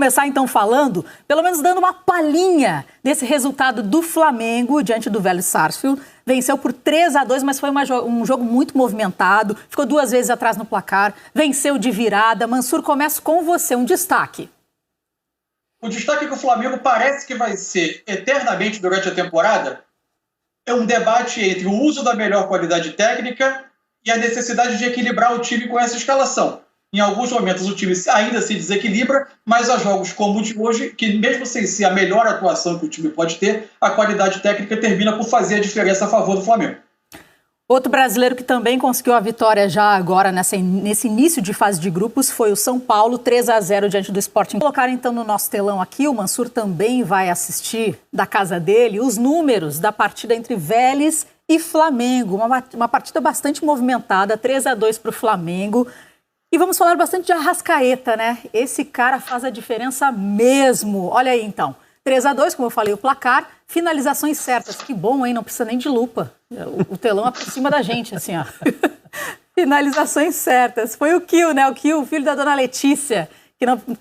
começar então falando, pelo menos dando uma palhinha desse resultado do Flamengo diante do Vélez Sarsfield. Venceu por 3-2, mas foi um jogo muito movimentado, ficou 2 vezes atrás no placar, venceu de virada. Mansur, começo com você, um destaque. O destaque que o Flamengo parece que vai ser eternamente durante a temporada é um debate entre o uso da melhor qualidade técnica e a necessidade de equilibrar o time com essa escalação. Em alguns momentos o time ainda se desequilibra, mas há jogos como o de hoje, que mesmo sem ser a melhor atuação que o time pode ter, a qualidade técnica termina por fazer a diferença a favor do Flamengo. Outro brasileiro que também conseguiu a vitória já agora nesse início de fase de grupos foi o São Paulo, 3-0 diante do Sporting. Colocar então no nosso telão aqui, o Mansur também vai assistir da casa dele os números da partida entre Vélez e Flamengo. Uma partida bastante movimentada, 3-2 para o Flamengo. E vamos falar bastante de Arrascaeta, né? Esse cara faz a diferença mesmo. Olha aí, então. 3-2, como eu falei, o placar. Finalizações certas. Que bom, hein? Não precisa nem de lupa. O telão aproxima da gente, assim, ó. Finalizações certas. Foi o Kill, né? O Kill, o filho da dona Letícia.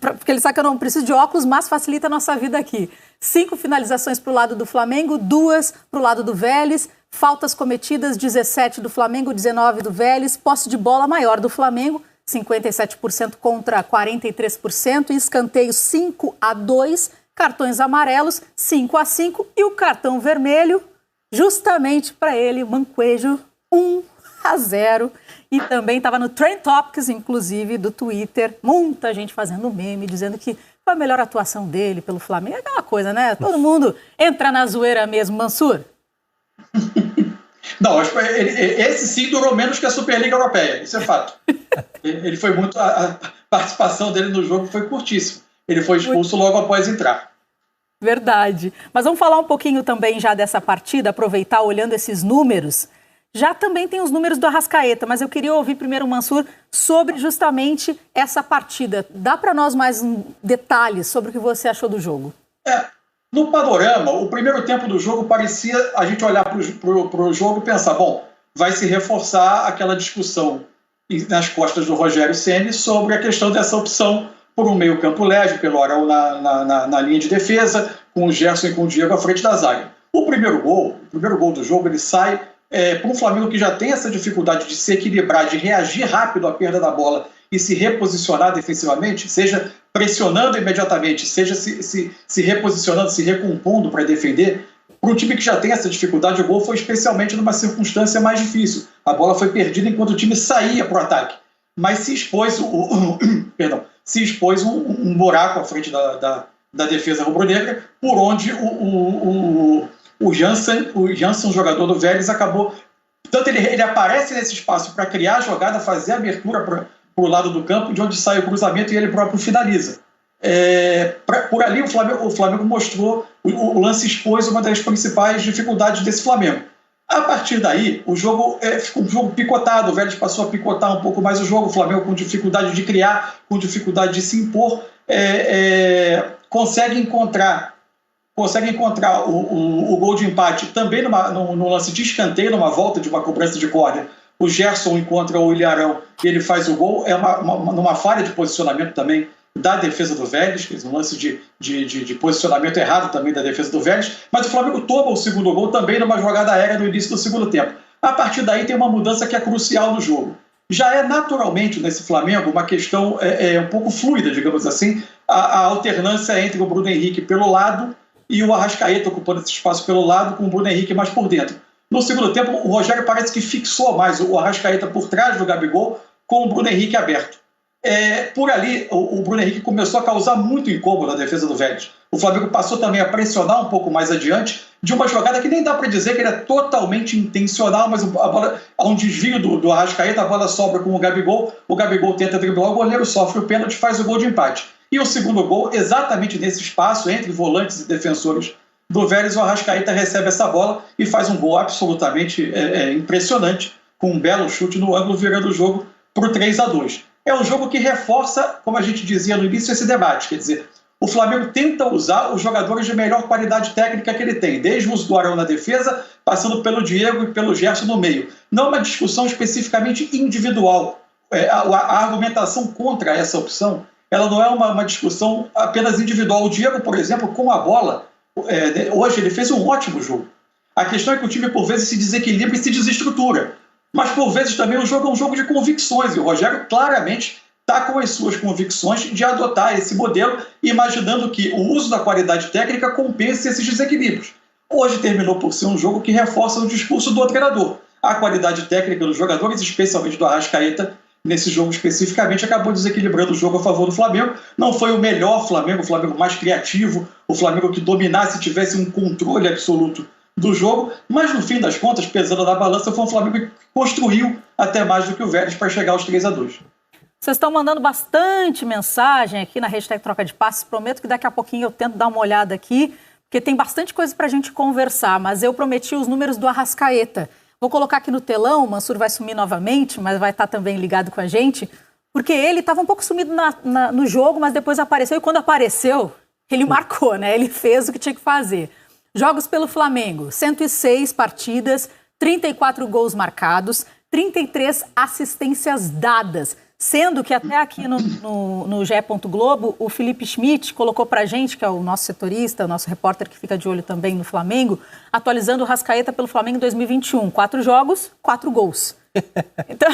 Porque ele sabe que eu não preciso de óculos, mas facilita a nossa vida aqui. 5 finalizações para o lado do Flamengo, 2 para o lado do Vélez. Faltas cometidas, 17 do Flamengo, 19 do Vélez. Posse de bola maior do Flamengo. 57% contra 43%, escanteio 5-2, cartões amarelos 5-5 e o cartão vermelho justamente para ele, Manquejo, 1-0. E também estava no Trend Topics, inclusive, do Twitter, muita gente fazendo meme, dizendo que foi a melhor atuação dele pelo Flamengo. É aquela coisa, né? Todo mundo entra na zoeira mesmo, Mansur. Não, esse sim durou menos que a Superliga Europeia, isso é fato. Ele foi muito. A participação dele no jogo foi curtíssima. Ele foi expulso logo após entrar. Verdade. Mas vamos falar um pouquinho também já dessa partida, aproveitar olhando esses números. Já também tem os números do Arrascaeta, mas eu queria ouvir primeiro o Mansur sobre justamente essa partida. Dá para nós mais detalhes sobre o que você achou do jogo? No panorama, o primeiro tempo do jogo parecia a gente olhar para o jogo e pensar, bom, vai se reforçar aquela discussão nas costas do Rogério Ceni sobre a questão dessa opção por um meio campo leve, pelo Arão na linha de defesa, com o Gerson e com o Diego à frente da zaga. O primeiro gol do jogo, ele sai para um Flamengo que já tem essa dificuldade de se equilibrar, de reagir rápido à perda da bola e se reposicionar defensivamente, seja pressionando imediatamente, seja se reposicionando, se recompondo para defender. Para um time que já tem essa dificuldade, o gol foi especialmente numa circunstância mais difícil. A bola foi perdida enquanto o time saía para o ataque. Mas se expôs um buraco à frente da defesa rubro-negra, por onde o Jansen, o jogador do Vélez, acabou... Tanto ele aparece nesse espaço para criar a jogada, fazer a abertura para o lado do campo, de onde sai o cruzamento e ele próprio finaliza. Por ali o Flamengo mostrou, o lance expôs uma das principais dificuldades desse Flamengo. A partir daí, o jogo ficou um jogo picotado, o Vélez passou a picotar um pouco mais o jogo, o Flamengo com dificuldade de criar, com dificuldade de se impor, consegue encontrar o gol de empate também no lance de escanteio, numa volta de uma cobrança de córner. O Gerson encontra o Ilharão e ele faz o gol, numa falha de posicionamento também da defesa do Vélez, um lance de posicionamento errado também da defesa do Vélez, mas o Flamengo toma o segundo gol também numa jogada aérea no início do segundo tempo. A partir daí tem uma mudança que é crucial no jogo. Já é naturalmente nesse Flamengo uma questão um pouco fluida, digamos assim, a alternância entre o Bruno Henrique pelo lado e o Arrascaeta ocupando esse espaço pelo lado, com o Bruno Henrique mais por dentro. No segundo tempo, o Rogério parece que fixou mais o Arrascaeta por trás do Gabigol, com o Bruno Henrique aberto. Por ali, o Bruno Henrique começou a causar muito incômodo na defesa do Vélez. O Flamengo passou também a pressionar um pouco mais adiante, de uma jogada que nem dá para dizer que era totalmente intencional, mas há um desvio do Arrascaeta, a bola sobra com o Gabigol tenta driblar, o goleiro sofre o pênalti, faz o gol de empate. E o segundo gol, exatamente nesse espaço, entre volantes e defensores do Vélez, o Arrascaeta recebe essa bola e faz um gol absolutamente impressionante, com um belo chute no ângulo, virando o jogo para o 3-2. É um jogo que reforça, como a gente dizia no início, esse debate. Quer dizer, o Flamengo tenta usar os jogadores de melhor qualidade técnica que ele tem, desde o uso do Arão na defesa, passando pelo Diego e pelo Gerson no meio. Não uma discussão especificamente individual. A argumentação contra essa opção ela não é uma discussão apenas individual. O Diego, por exemplo, com a bola, hoje ele fez um ótimo jogo. A questão é que o time, por vezes, se desequilibra e se desestrutura. Mas, por vezes, também o jogo é um jogo de convicções. E o Rogério, claramente, está com as suas convicções de adotar esse modelo, imaginando que o uso da qualidade técnica compense esses desequilíbrios. Hoje terminou por ser um jogo que reforça o discurso do treinador. A qualidade técnica dos jogadores, especialmente do Arrascaeta, nesse jogo especificamente, acabou desequilibrando o jogo a favor do Flamengo. Não foi o melhor Flamengo, o Flamengo mais criativo, o Flamengo que dominasse e tivesse um controle absoluto do jogo, mas no fim das contas, pesando na balança, foi um Flamengo que construiu até mais do que o Vélez para chegar aos 3-2. Vocês estão mandando bastante mensagem aqui na hashtag Troca de Passes. Prometo que daqui a pouquinho eu tento dar uma olhada aqui, porque tem bastante coisa para a gente conversar, mas eu prometi os números do Arrascaeta. Vou colocar aqui no telão, o Mansur vai sumir novamente, mas vai estar também ligado com a gente, porque ele estava um pouco sumido no jogo, mas depois apareceu, e quando apareceu, ele marcou, né? Ele fez o que tinha que fazer. Jogos pelo Flamengo, 106 partidas, 34 gols marcados, 33 assistências dadas, sendo que até aqui no GE. Globo, o Felipe Schmidt colocou pra gente, que é o nosso setorista, o nosso repórter que fica de olho também no Flamengo, atualizando o Arrascaeta pelo Flamengo em 2021. 4 jogos, 4 gols. Então,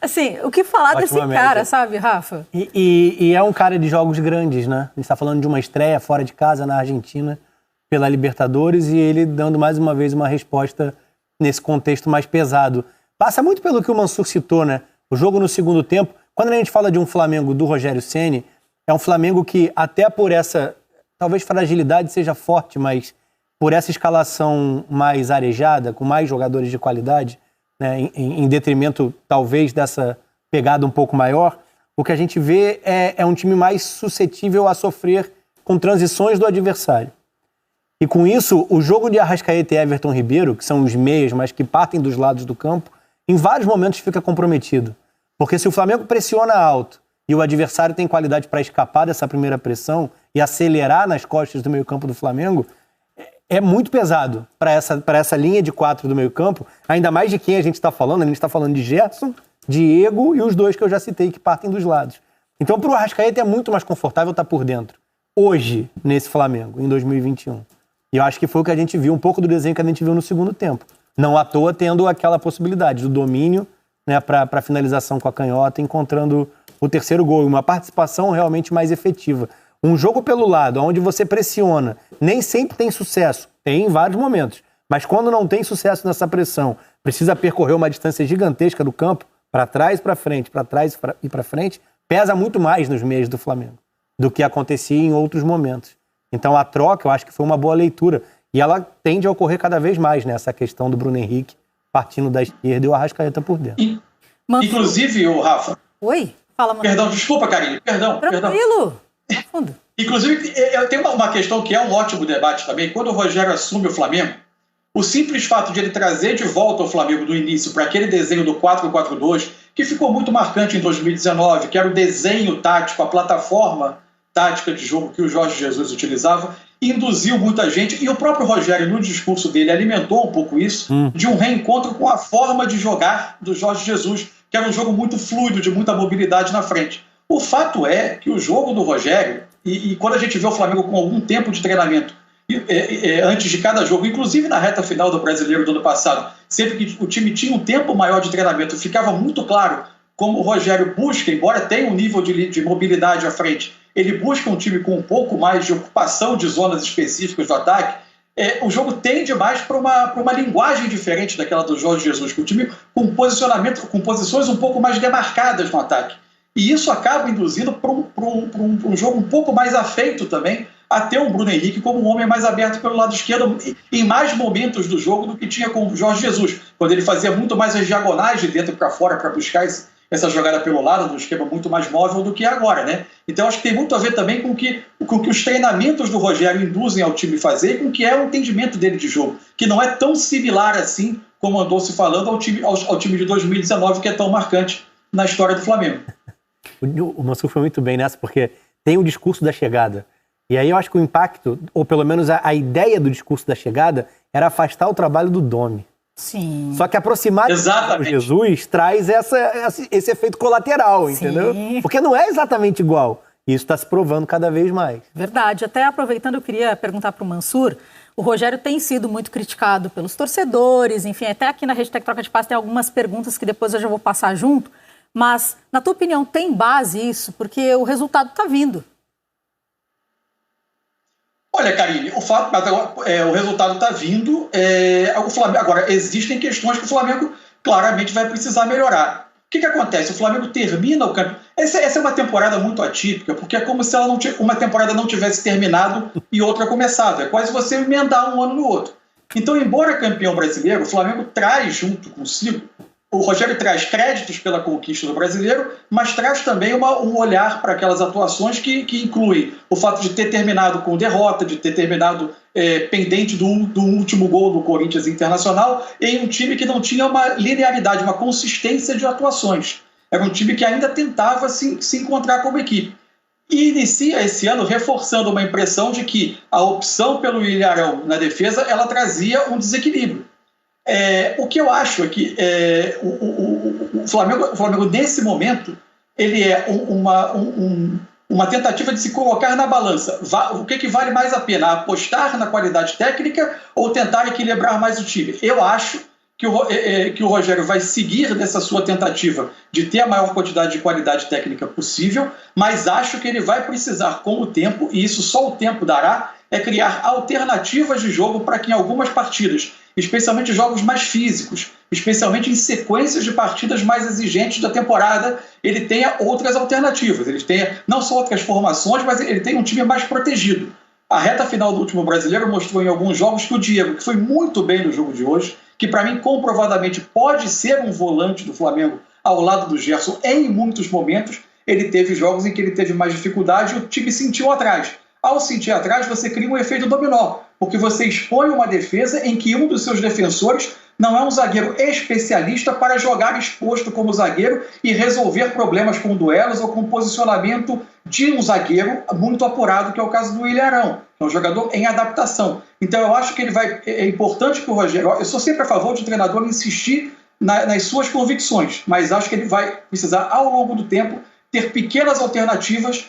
assim, o que falar desse cara, sabe, Rafa? E é um cara de jogos grandes, né? A gente tá falando de uma estreia fora de casa na Argentina, pela Libertadores, e ele dando mais uma vez uma resposta nesse contexto mais pesado. Passa muito pelo que o Mansur citou, né? O jogo no segundo tempo, quando a gente fala de um Flamengo do Rogério Ceni, é um Flamengo que até por essa, talvez fragilidade seja forte, mas por essa escalação mais arejada, com mais jogadores de qualidade, né, em detrimento talvez dessa pegada um pouco maior, o que a gente vê é um time mais suscetível a sofrer com transições do adversário. E com isso, o jogo de Arrascaeta e Everton Ribeiro, que são os meias, mas que partem dos lados do campo, em vários momentos fica comprometido. Porque se o Flamengo pressiona alto e o adversário tem qualidade para escapar dessa primeira pressão e acelerar nas costas do meio-campo do Flamengo, é muito pesado para essa linha de 4 do meio-campo, ainda mais de quem a gente está falando. A gente está falando de Gerson, Diego e os 2 que eu já citei, que partem dos lados. Então, para o Arrascaeta é muito mais confortável estar por dentro, hoje, nesse Flamengo, em 2021. E eu acho que foi o que a gente viu, um pouco do desenho que a gente viu no segundo tempo. Não à toa tendo aquela possibilidade do domínio, né, para finalização com a canhota, encontrando o terceiro gol. Uma participação realmente mais efetiva. Um jogo pelo lado, onde você pressiona, nem sempre tem sucesso. Tem em vários momentos. Mas quando não tem sucesso nessa pressão, precisa percorrer uma distância gigantesca do campo, para trás e para frente, para trás e para frente, pesa muito mais nos meios do Flamengo do que acontecia em outros momentos. Então a troca, eu acho que foi uma boa leitura. E ela tende a ocorrer cada vez mais, né? Essa questão do Bruno Henrique partindo da esquerda e o Arrascaeta por dentro. Inclusive, o Rafa... Oi? Fala, mano. Perdão, desculpa, Karine. Perdão. Tranquilo. Fundo. Inclusive, tem uma questão que é um ótimo debate também. Quando o Rogério assume o Flamengo, o simples fato de ele trazer de volta o Flamengo do início para aquele desenho do 4-4-2, que ficou muito marcante em 2019, que era o desenho tático, a plataforma tática de jogo que o Jorge Jesus utilizava, induziu muita gente, e o próprio Rogério, no discurso dele, alimentou um pouco isso, de um reencontro com a forma de jogar do Jorge Jesus, que era um jogo muito fluido, de muita mobilidade na frente. O fato é que o jogo do Rogério, e quando a gente vê o Flamengo com algum tempo de treinamento, antes de cada jogo, inclusive na reta final do Brasileiro do ano passado, sempre que o time tinha um tempo maior de treinamento, ficava muito claro como o Rogério busca, embora tenha um nível de mobilidade à frente, ele busca um time com um pouco mais de ocupação de zonas específicas do ataque. O jogo tende mais para uma linguagem diferente daquela do Jorge Jesus, com o time com posicionamento, com posições um pouco mais demarcadas no ataque. E isso acaba induzindo para um jogo um pouco mais afeito também, a ter o Bruno Henrique como um homem mais aberto pelo lado esquerdo em mais momentos do jogo do que tinha com o Jorge Jesus, quando ele fazia muito mais as diagonais de dentro para fora para buscar essa jogada pelo lado, num esquema muito mais móvel do que agora, né? Então acho que tem muito a ver também com que os treinamentos do Rogério induzem ao time fazer e com o que é o entendimento dele de jogo, que não é tão similar assim, como andou se falando, ao time de 2019, que é tão marcante na história do Flamengo. O Mansur foi muito bem nessa, porque tem o discurso da chegada. E aí eu acho que o impacto, ou pelo menos a ideia do discurso da chegada, era afastar o trabalho do Domi. Sim. Só que aproximar de Jesus traz esse efeito colateral, entendeu? Porque não é exatamente igual. E isso está se provando cada vez mais. Verdade. Até aproveitando, eu queria perguntar para o Mansur. O Rogério tem sido muito criticado pelos torcedores, enfim, até aqui na hashtag Troca de Passe tem algumas perguntas que depois eu já vou passar junto. Mas, na tua opinião, tem base isso? Porque o resultado está vindo. Olha, Karine, o resultado está vindo. O Flamengo, agora, existem questões que o Flamengo claramente vai precisar melhorar. O que acontece? O Flamengo termina o campeonato. Essa é uma temporada muito atípica, porque é como se uma temporada não tivesse terminado e outra começado. É quase você emendar um ano no outro. Então, embora campeão brasileiro, o Flamengo traz junto consigo. O Rogério traz créditos pela conquista do brasileiro, mas traz também um olhar para aquelas atuações que incluem o fato de ter terminado com derrota, de ter terminado pendente do último gol do Corinthians Internacional, em um time que não tinha uma linearidade, uma consistência de atuações. Era um time que ainda tentava se encontrar como equipe. E inicia esse ano reforçando uma impressão de que a opção pelo Ilharão na defesa ela trazia um desequilíbrio. O que eu acho é que o Flamengo, nesse momento, ele é uma tentativa de se colocar na balança. O que vale mais a pena? Apostar na qualidade técnica ou tentar equilibrar mais o time? Eu acho que o Rogério vai seguir nessa sua tentativa de ter a maior quantidade de qualidade técnica possível, mas acho que ele vai precisar, com o tempo, e isso só o tempo dará, criar alternativas de jogo para que em algumas partidas, especialmente jogos mais físicos, especialmente em sequências de partidas mais exigentes da temporada, ele tenha outras alternativas. Ele tenha não só outras formações, mas ele tem um time mais protegido. A reta final do último brasileiro mostrou em alguns jogos que o Diego, que foi muito bem no jogo de hoje, que para mim comprovadamente pode ser um volante do Flamengo ao lado do Gerson em muitos momentos, ele teve jogos em que ele teve mais dificuldade e o time sentiu atrás. Ao sentir atrás, você cria um efeito dominó, porque você expõe uma defesa em que um dos seus defensores não é um zagueiro especialista para jogar exposto como zagueiro e resolver problemas com duelos ou com posicionamento de um zagueiro muito apurado, que é o caso do Ilharão, que é um jogador em adaptação. Então eu acho que é importante que o Rogério... Eu sou sempre a favor de o treinador insistir nas suas convicções, mas acho que ele vai precisar, ao longo do tempo, ter pequenas alternativas,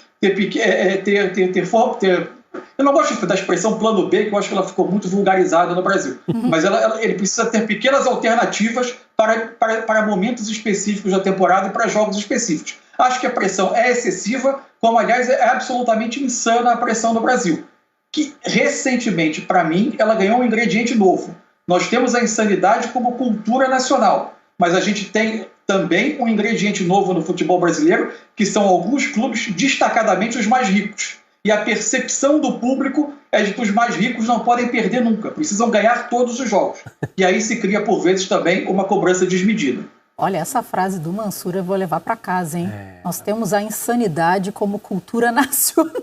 eu não gosto da expressão plano B, que eu acho que ela ficou muito vulgarizada no Brasil. Mas ele precisa ter pequenas alternativas para momentos específicos da temporada e para jogos específicos. Acho que a pressão é excessiva, como, aliás, é absolutamente insana a pressão no Brasil. Que, recentemente, para mim, ela ganhou um ingrediente novo. Nós temos a insanidade como cultura nacional, mas a gente tem também um ingrediente novo no futebol brasileiro, que são alguns clubes, destacadamente os mais ricos. E a percepção do público é de que os mais ricos não podem perder nunca, precisam ganhar todos os jogos. E aí se cria, por vezes, também uma cobrança desmedida. Olha, essa frase do Mansur eu vou levar para casa, hein? Nós temos a insanidade como cultura nacional.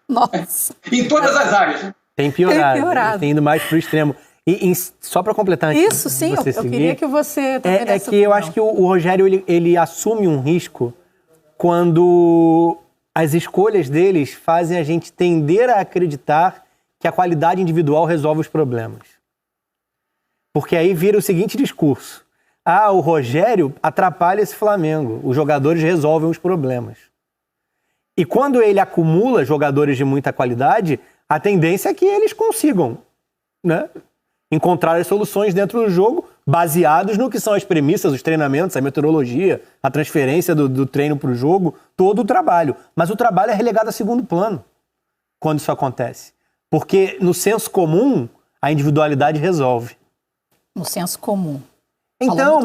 Nossa. Em todas as áreas. Tem piorado. Tem ido mais para o extremo. E só para completar... Isso, sim, eu queria que você... É que eu acho que o Rogério ele assume um risco quando as escolhas deles fazem a gente tender a acreditar que a qualidade individual resolve os problemas. Porque aí vira o seguinte discurso. O Rogério atrapalha esse Flamengo. Os jogadores resolvem os problemas. E quando ele acumula jogadores de muita qualidade, a tendência é que eles consigam, né, encontrar as soluções dentro do jogo, baseados no que são as premissas, os treinamentos, a meteorologia, a transferência do treino para o jogo, todo o trabalho. Mas o trabalho é relegado a segundo plano quando isso acontece. Porque no senso comum, a individualidade resolve. No senso comum. Então,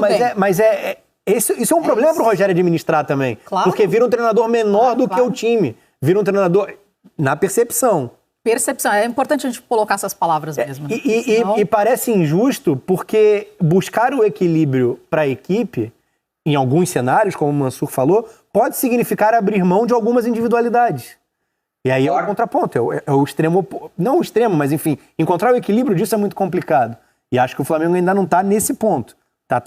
isso é um problema para o Rogério administrar também. Claro. Porque vira um treinador menor do que o time. Vira um treinador na percepção. Percepção. É importante a gente colocar essas palavras mesmo. E parece injusto porque buscar o equilíbrio para a equipe, em alguns cenários, como o Mansur falou, pode significar abrir mão de algumas individualidades. E aí é o contraponto, é o extremo... Não o extremo, mas enfim, encontrar o equilíbrio disso é muito complicado. E acho que o Flamengo ainda não está nesse ponto.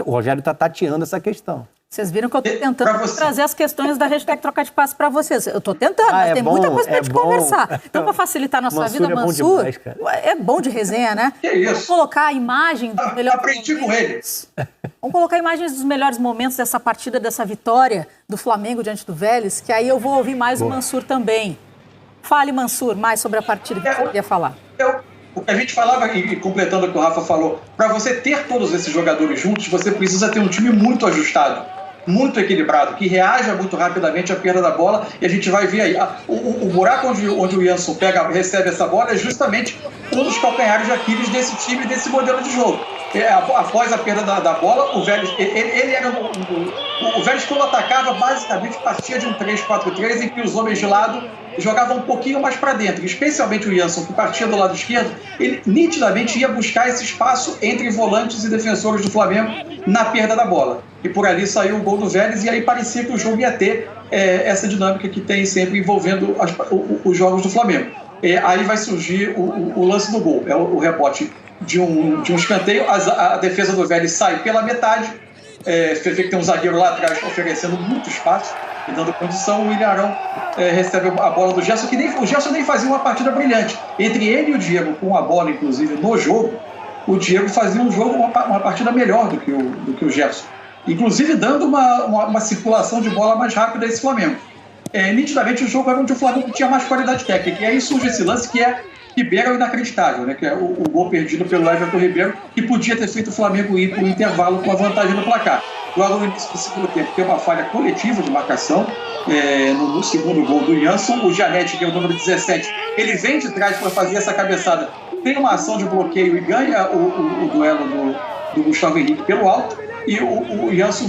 O Rogério está tateando essa questão. Vocês viram que eu estou tentando trazer as questões da hashtag Troca de Passe para vocês. Eu estou tentando, mas tem muita coisa para a gente conversar. Então, para facilitar a nossa vida, Mansur, é bom de resenha, né? Que isso? Vamos colocar a imagem dos melhores aprendi momentos. Com eles. Vamos colocar imagens dos melhores momentos dessa partida, dessa vitória do Flamengo diante do Vélez, que aí eu vou ouvir mais o Mansur também. Fale, Mansur, mais sobre a partida que você queria falar. O que a gente falava, e completando o que o Rafa falou, para você ter todos esses jogadores juntos, você precisa ter um time muito ajustado, muito equilibrado, que reaja muito rapidamente à perda da bola, e a gente vai ver aí. O buraco onde o Jansson recebe essa bola é justamente um dos calcanhares de Aquiles desse time, desse modelo de jogo. Após a perda da bola, o Vélez, o Vélez, quando atacava, basicamente partia de um 3-4-3 em que os homens de lado jogavam um pouquinho mais para dentro, especialmente o Jansson, que partia do lado esquerdo, ele nitidamente ia buscar esse espaço entre volantes e defensores do Flamengo na perda da bola. E por ali saiu o gol do Vélez, e aí parecia que o jogo ia ter essa dinâmica que tem sempre envolvendo os jogos do Flamengo. Aí vai surgir o lance do gol, o rebote de um escanteio, a defesa do Vélez sai pela metade, você vê que tem um zagueiro lá atrás oferecendo muito espaço e dando condição. O Ilharão recebe a bola do Gerson, que o Gerson nem fazia uma partida brilhante. Entre ele e o Diego, com a bola inclusive no jogo, o Diego fazia uma partida melhor do que o Gerson, inclusive dando uma circulação de bola mais rápida a esse Flamengo. Nitidamente o jogo era onde o Flamengo tinha mais qualidade técnica, e aí surge esse lance que beira o inacreditável, né? Que é o gol perdido pelo Everton Ribeiro, que podia ter feito o Flamengo ir para o intervalo com a vantagem no placar. Logo no início do segundo tempo tem uma falha coletiva de marcação no segundo gol do Jansson. O Janete, que é o número 17, ele vem de trás para fazer essa cabeçada, tem uma ação de bloqueio e ganha o duelo do Gustavo Henrique pelo alto, e o Jansson,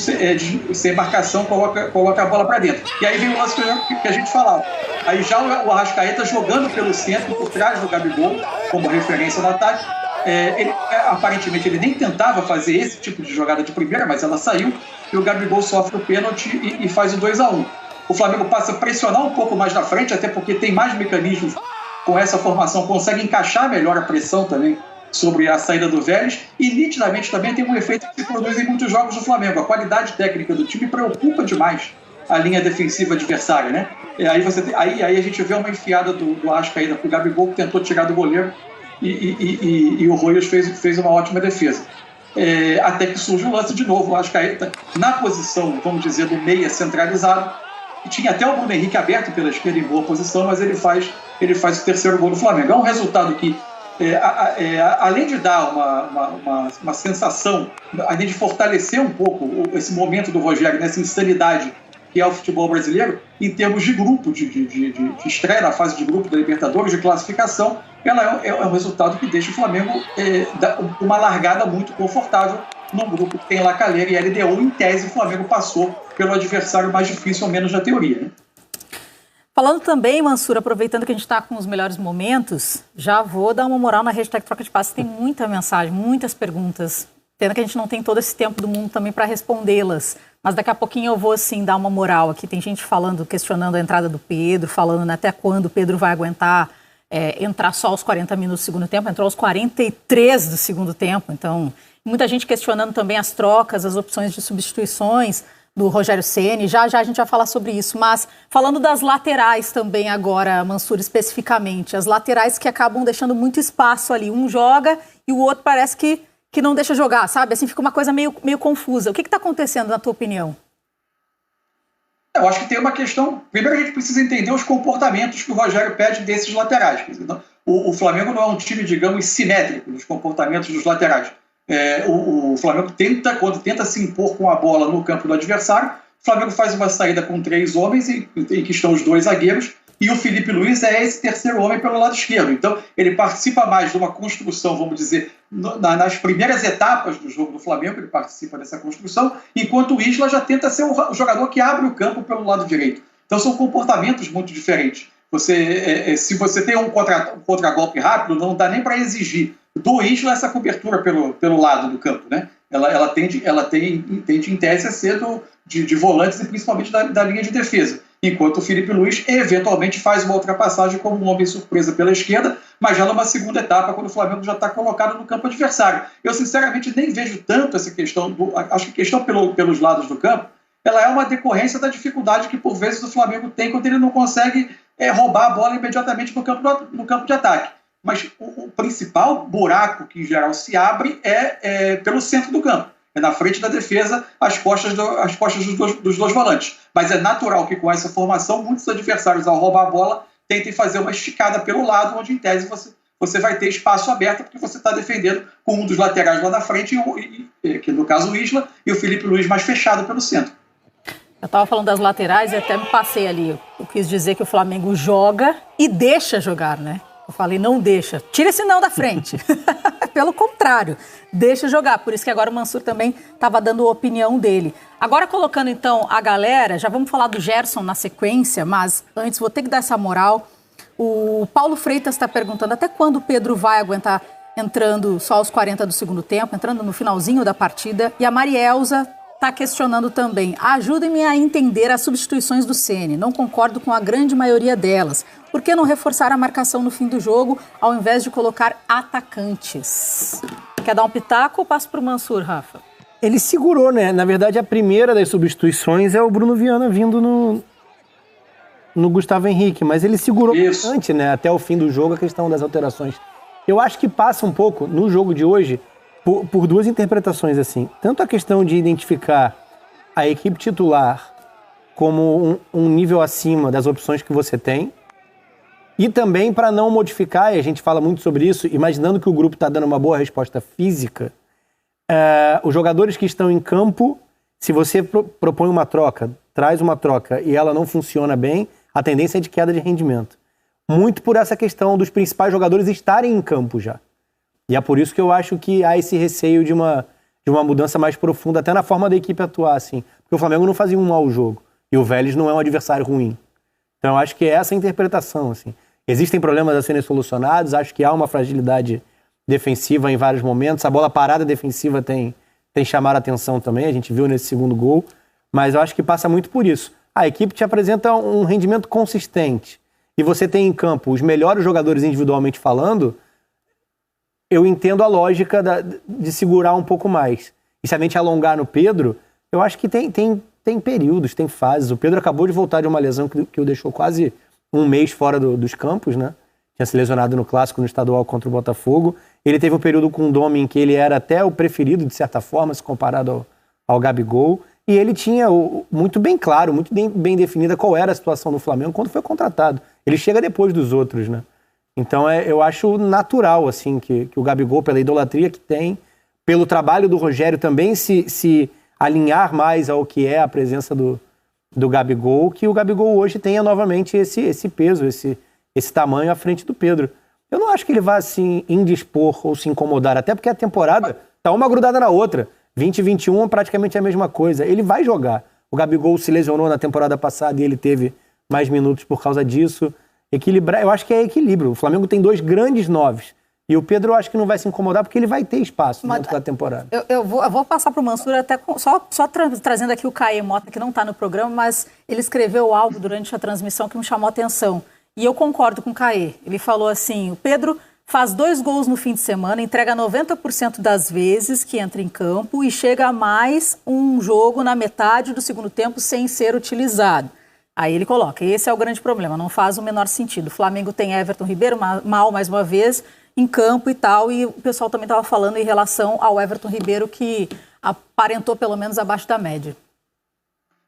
sem marcação, coloca a bola para dentro. E aí vem o lance que a gente falava. Aí já o Arrascaeta jogando pelo centro, por trás do Gabigol, como referência no ataque. Aparentemente ele nem tentava fazer esse tipo de jogada de primeira, mas ela saiu, e o Gabigol sofre o pênalti e faz o 2-1. O Flamengo passa a pressionar um pouco mais na frente, até porque tem mais mecanismos com essa formação, consegue encaixar melhor a pressão também sobre a saída do Vélez, e nitidamente também tem um efeito que se produz em muitos jogos do Flamengo. A qualidade técnica do time preocupa demais a linha defensiva adversária, né? Aí a gente vê uma enfiada do Arrascaeta pro Gabigol, que tentou tirar do goleiro, e o Royos fez uma ótima defesa. Até que surge o lance de novo, o Arrascaeta na posição, vamos dizer, do meia centralizado, e tinha até o Bruno Henrique aberto pela esquerda em boa posição, mas ele faz o terceiro gol do Flamengo. É um resultado que, além de dar uma sensação, além de fortalecer um pouco esse momento do Rogério, nessa insanidade que é o futebol brasileiro, em termos de grupo, de estreia na fase de grupo da Libertadores, de classificação, ela é um resultado que deixa o Flamengo uma largada muito confortável num grupo que tem Lacalheira e LDU. Em tese, o Flamengo passou pelo adversário mais difícil, ao menos na teoria, né? Falando também, Mansur, aproveitando que a gente está com os melhores momentos, já vou dar uma moral na hashtag Troca de Passe. Tem muita mensagem, muitas perguntas. Pena que a gente não tem todo esse tempo do mundo também para respondê-las. Mas daqui a pouquinho eu vou, sim, dar uma moral aqui. Tem gente questionando a entrada do Pedro, falando até quando o Pedro vai aguentar entrar só aos 40 minutos do segundo tempo. Entrou aos 43 do segundo tempo. Então, muita gente questionando também as trocas, as opções de substituições do Rogério Ceni. Já a gente vai falar sobre isso. Mas falando das laterais também agora, Mansur, especificamente. As laterais que acabam deixando muito espaço ali. Um joga e o outro parece que não deixa jogar, sabe? Assim, fica uma coisa meio confusa. O que está acontecendo, na tua opinião? Eu acho que tem uma questão... Primeiro, a gente precisa entender os comportamentos que o Rogério pede desses laterais. O Flamengo não é um time, digamos, simétrico nos comportamentos dos laterais. O Flamengo quando tenta se impor com a bola no campo do adversário, o Flamengo faz uma saída com 3 homens, em que estão os 2 zagueiros, e o Felipe Luiz é esse terceiro homem pelo lado esquerdo. Então, ele participa mais de uma construção, vamos dizer, nas primeiras etapas do jogo do Flamengo, ele participa dessa construção, enquanto o Isla já tenta ser o jogador que abre o campo pelo lado direito. Então, são comportamentos muito diferentes. Se você tem um contragolpe rápido, não dá nem para exigir do Isla essa cobertura pelo lado do campo, né? Ela tende em tese a ser de volantes e principalmente da linha de defesa. Enquanto o Felipe Luiz eventualmente faz uma ultrapassagem como um homem surpresa pela esquerda, mas já numa segunda etapa, quando o Flamengo já está colocado no campo adversário. Eu, sinceramente, nem vejo tanto essa questão. Acho que a questão pelos lados do campo ela é uma decorrência da dificuldade que, por vezes, o Flamengo tem quando ele não consegue roubar a bola imediatamente no campo de ataque. Mas o principal buraco que, em geral, se abre é pelo centro do campo. É na frente da defesa, às costas dos dois volantes. Mas é natural que, com essa formação, muitos adversários, ao roubar a bola, tentem fazer uma esticada pelo lado, onde, em tese, você vai ter espaço aberto, porque você está defendendo com um dos laterais lá na frente, que no caso o Isla, e o Felipe Luiz mais fechado pelo centro. Eu estava falando das laterais e até me passei ali. Eu quis dizer que o Flamengo joga e deixa jogar, né? Eu falei, não deixa. Tira esse não da frente. Pelo contrário, deixa jogar. Por isso que agora o Mansur também estava dando a opinião dele. Agora, colocando então a galera, já vamos falar do Gerson na sequência, mas antes vou ter que dar essa moral. O Paulo Freitas está perguntando até quando o Pedro vai aguentar entrando só aos 40 do segundo tempo, entrando no finalzinho da partida. E a Marielza está questionando também. Ajudem-me a entender as substituições do Ceni. Não concordo com a grande maioria delas. Por que não reforçar a marcação no fim do jogo, ao invés de colocar atacantes? Quer dar um pitaco ou passo para o Mansur, Rafa? Ele segurou, né? Na verdade, a primeira das substituições é o Bruno Viana vindo no Gustavo Henrique, mas ele segurou bastante, né? Até o fim do jogo, a questão das alterações. Eu acho que passa um pouco, no jogo de hoje, por duas interpretações, assim. Tanto a questão de identificar a equipe titular como um nível acima das opções que você tem, e também para não modificar, e a gente fala muito sobre isso, imaginando que o grupo está dando uma boa resposta física, os jogadores que estão em campo, se você propõe uma troca, traz uma troca e ela não funciona bem, a tendência é de queda de rendimento. Muito por essa questão dos principais jogadores estarem em campo já. E é por isso que eu acho que há esse receio de uma mudança mais profunda, até na forma da equipe atuar, assim. Porque o Flamengo não fazia um mau jogo. E o Vélez não é um adversário ruim. Então eu acho que é essa a interpretação, assim. Existem problemas a serem solucionados, acho que há uma fragilidade defensiva em vários momentos. A bola parada defensiva tem chamado a atenção também, a gente viu nesse segundo gol. Mas eu acho que passa muito por isso. A equipe te apresenta um rendimento consistente. E você tem em campo os melhores jogadores individualmente falando, eu entendo a lógica de segurar um pouco mais. E se a gente alongar no Pedro, eu acho que tem períodos, tem fases. O Pedro acabou de voltar de uma lesão que o deixou quase um mês fora dos campos, né? Tinha se lesionado no Clássico, no Estadual contra o Botafogo. Ele teve um período com o Domi em que ele era até o preferido, de certa forma, se comparado ao Gabigol. E ele tinha muito bem claro, muito bem definida qual era a situação do Flamengo quando foi contratado. Ele chega depois dos outros, né? Então eu acho natural, assim, que o Gabigol, pela idolatria que tem, pelo trabalho do Rogério também se alinhar mais ao que é a presença do Gabigol, que o Gabigol hoje tenha novamente esse peso, esse tamanho à frente do Pedro. Eu não acho que ele vá se indispor ou se incomodar, até porque a temporada tá uma grudada na outra. 2021 praticamente é a mesma coisa. Ele vai jogar. O Gabigol se lesionou na temporada passada e ele teve mais minutos por causa disso. Eu acho que é equilíbrio. O Flamengo tem 2 grandes 9s. E o Pedro eu acho que não vai se incomodar porque ele vai ter espaço dentro da temporada. Eu vou passar para o Mansur até só trazendo aqui o Caê Mota, que não está no programa, mas ele escreveu algo durante a transmissão que me chamou a atenção. E eu concordo com o Caê. Ele falou assim, o Pedro faz 2 gols no fim de semana, entrega 90% das vezes que entra em campo e chega a mais um jogo na metade do segundo tempo sem ser utilizado. Aí ele coloca, esse é o grande problema, não faz o menor sentido. O Flamengo tem Everton Ribeiro, mal mais uma vez, em campo e tal, e o pessoal também estava falando em relação ao Everton Ribeiro, que aparentou pelo menos abaixo da média.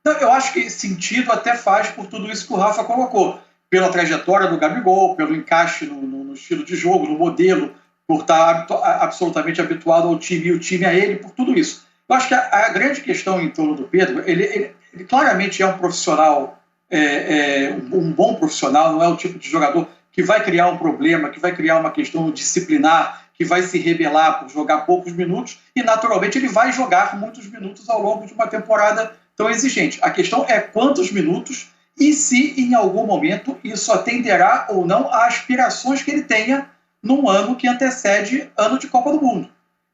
Eu acho que sentido até faz por tudo isso que o Rafa colocou. Pela trajetória do Gabigol, pelo encaixe no estilo de jogo, no modelo, por estar absolutamente habituado ao time e o time a ele, por tudo isso. Eu acho que a grande questão em torno do Pedro, ele claramente é um profissional, um bom profissional, não é o tipo de jogador que vai criar um problema, que vai criar uma questão disciplinar, que vai se rebelar por jogar poucos minutos, e naturalmente ele vai jogar muitos minutos ao longo de uma temporada tão exigente. A questão é quantos minutos e se em algum momento isso atenderá ou não a aspirações que ele tenha num ano que antecede ano de Copa do Mundo.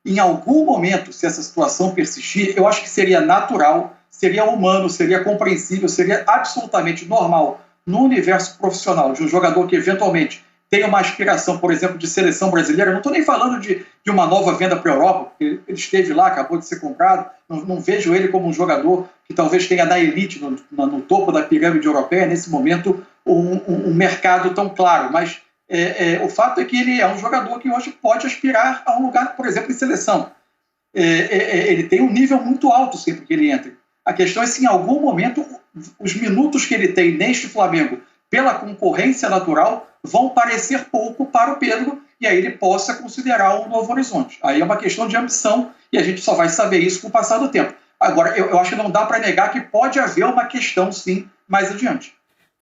Em algum momento, se essa situação persistir, eu acho que seria natural, seria humano, seria compreensível, seria absolutamente normal no universo profissional de um jogador que eventualmente tem uma aspiração, por exemplo, de seleção brasileira. Não estou nem falando de uma nova venda para a Europa, porque ele esteve lá, acabou de ser comprado. Não vejo ele como um jogador que talvez tenha na elite, no topo da pirâmide europeia, nesse momento, um mercado tão claro. Mas o fato é que ele é um jogador que hoje pode aspirar a um lugar, por exemplo, em seleção. Ele tem um nível muito alto sempre que ele entra. A questão é se em algum momento os minutos que ele tem neste Flamengo, pela concorrência natural, vão parecer pouco para o Pedro, e aí ele possa considerar um novo horizonte. Aí é uma questão de ambição, e a gente só vai saber isso com o passar do tempo. Agora, eu acho que não dá para negar que pode haver uma questão, sim, mais adiante.